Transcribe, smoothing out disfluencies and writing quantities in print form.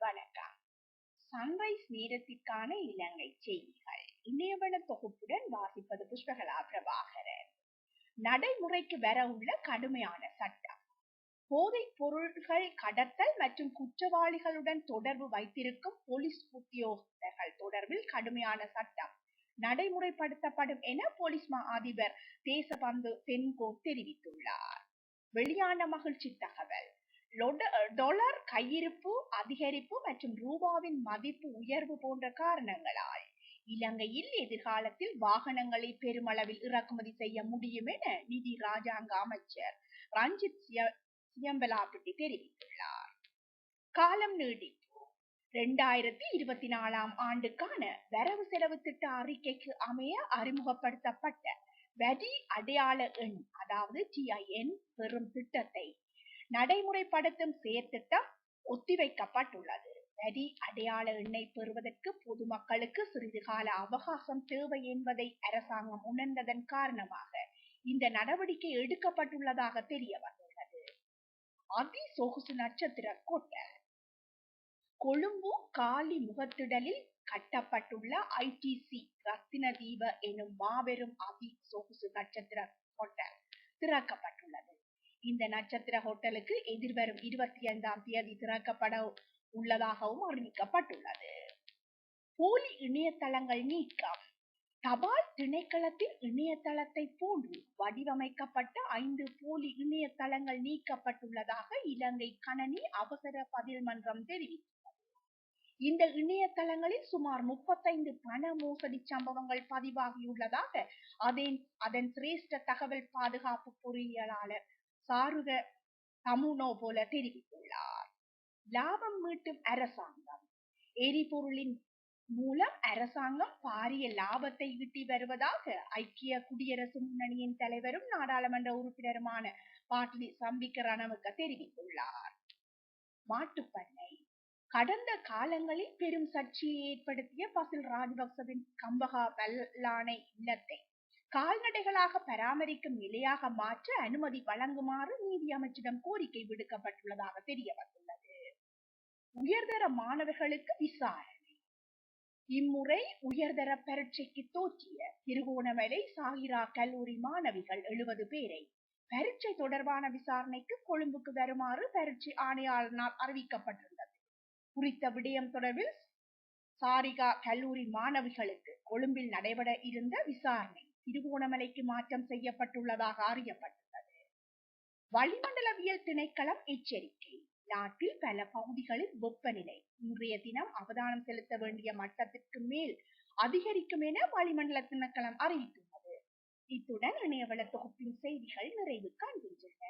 வணக்கம். சன்ரைஸ் நேரத்திற்கான இலங்கை செய்திகள் இணையவள தொகுப்புடன் வாசிப்பது புஷ்பகலா பிரபாகரன். நடைமுறைக்கு வர உள்ள கடுமையான சட்டம். போதைப் பொருள்கள் கடத்தல் மற்றும் குற்றவாளிகளுடன் தொடர்பு வைத்திருக்கும் போலீஸ் உத்தியோகத்தர்கள் தொடர்பில் கடுமையான சட்டம் நடைமுறைப்படுத்தப்படும் என போலீஸ் மா அதிபர் தேசபந்து தென்கோ தெரிவித்துள்ளார். வெளியான மகிழ்ச்சி தகவல். டொலர் கையிருப்பு அதிகரிப்பு மற்றும் ரூபாவின் மதிப்பு உயர்வு போன்ற காரணங்களால் இலங்கையில் எதிர்காலத்தில் வாகனங்களை பெருமளவில் இறக்குமதி செய்ய முடியும் என நிதி ராஜாங்க அமைச்சர் ரஞ்சித் சியம்பலாபட்டி தெரிவித்துள்ளார். காலம் நீடிப்பு. 2024 ஆண்டுக்கான வரவு செலவு திட்ட அறிக்கைக்கு அமைய அறிமுகப்படுத்தப்பட்ட வரி அடையாள எண் அதாவது TIN பெறும் திட்டத்தை நடைமுறைப்படுத்தும் செயற்திட்டம் ஒத்திவைக்கப்பட்டுள்ளது. வரி அடையாள எண்ணை பெறுவதற்கு பொதுமக்களுக்கு சிறிது கால அவகாசம் தேவை என்பதை அரசாங்கம் உணர்ந்ததன் காரணமாக இந்த நடவடிக்கை எடுக்கப்பட்டுள்ளதாக தெரிய வந்துள்ளது. அதி சொகுசு நட்சத்திர ஹோட்டல். கொழும்பு காலி முகத்திடலில் கட்டப்பட்டுள்ள ITC ரத்தினதீப எனும் மாபெரும் அதி சொகுசு நட்சத்திர ஹோட்டல் திறக்கப்பட்டுள்ளது. இந்த நட்சத்திர ஹோட்டலுக்கு எதிர்வரும் 25ஆம் தேதி திறக்கப்பட உள்ளதாகவும் அறிவிக்கப்பட்டுள்ளது. போலி இணையதளங்கள் நீக்கம். தபால் திணைக்களத்தின் இணையதளத்தை போன்று வடிவமைக்கப்பட்ட 5 போலி இணையதளங்கள் நீக்கப்பட்டுள்ளதாக இலங்கை கணனி அவசர பதில் மன்றம் தெரிவித்துள்ளது. இந்த இணையதளங்களில் சுமார் 35 பண மோசடி சம்பவங்கள் பதிவாகியுள்ளதாக அதன் சிரேஷ்ட தகவல் பாதுகாப்பு பொறியியலாளர் சாருக தமுனோ போல தெரிவித்துள்ளார். லாபம் மீட்டும் அரசாங்கம். எரிபொருளின் மூலம் அரசாங்கம் பாரிய லாபத்தை ஈட்டி வருவதாக ஐக்கிய குடியரசு முன்னணியின் தலைவரும் நாடாளுமன்ற உறுப்பினருமான பாட்டிலி சம்பிக்க ரணவக்க தெரிவித்துள்ளார். மாட்டுப்பண்ணை. கடந்த காலங்களில் பெரும் சர்ச்சையை ஏற்படுத்திய பசில் ராஜபக்சவின் கம்பகா பல்லானை இல்லத்தை கால்நடைகளாக பராமரிக்கும் நிலையாக மாற்ற அனுமதி வழங்குமாறு நீதி அமைச்சிடம் கோரிக்கை விடுக்கப்பட்டுள்ளதாக தெரிய வந்துள்ளது. உயர்தர மாணவர்களுக்கு விசாரணை. இம்முறை உயர்தர பரீட்சைக்கு தோற்றிய திருகோணமலை சாகிரா கல்லூரி மாணவிகள் 70 பேரை பரீட்சை தொடர்பான விசாரணைக்கு கொழும்புக்கு வருமாறு பரீட்சை ஆணையாளரால் அறிவிக்கப்பட்டிருந்தது. குறித்த விடயம் தொடர்பில் சாரிகா கல்லூரி மாணவிகளுக்கு கொழும்பில் நடைபெற இருந்த விசாரணை திருகோணமலைக்கு மாற்றம் செய்யப்பட்டுள்ளதாக அறியப்பட்டுள்ளது. வளிமண்டலவியல் திணைக்களம் எச்சரிக்கை. நாட்டில் பல பகுதிகளில் வெப்பநிலை இன்றைய தினம் அவதானம் செலுத்த வேண்டிய மட்டத்திற்கு மேல் அதிகரிக்கும் என வளிமண்டல திணைக்களம் அறிவித்துள்ளது. இத்துடன் இணையவள தொகுப்பின் செய்திகள் நிறைவு காண்கின்றன.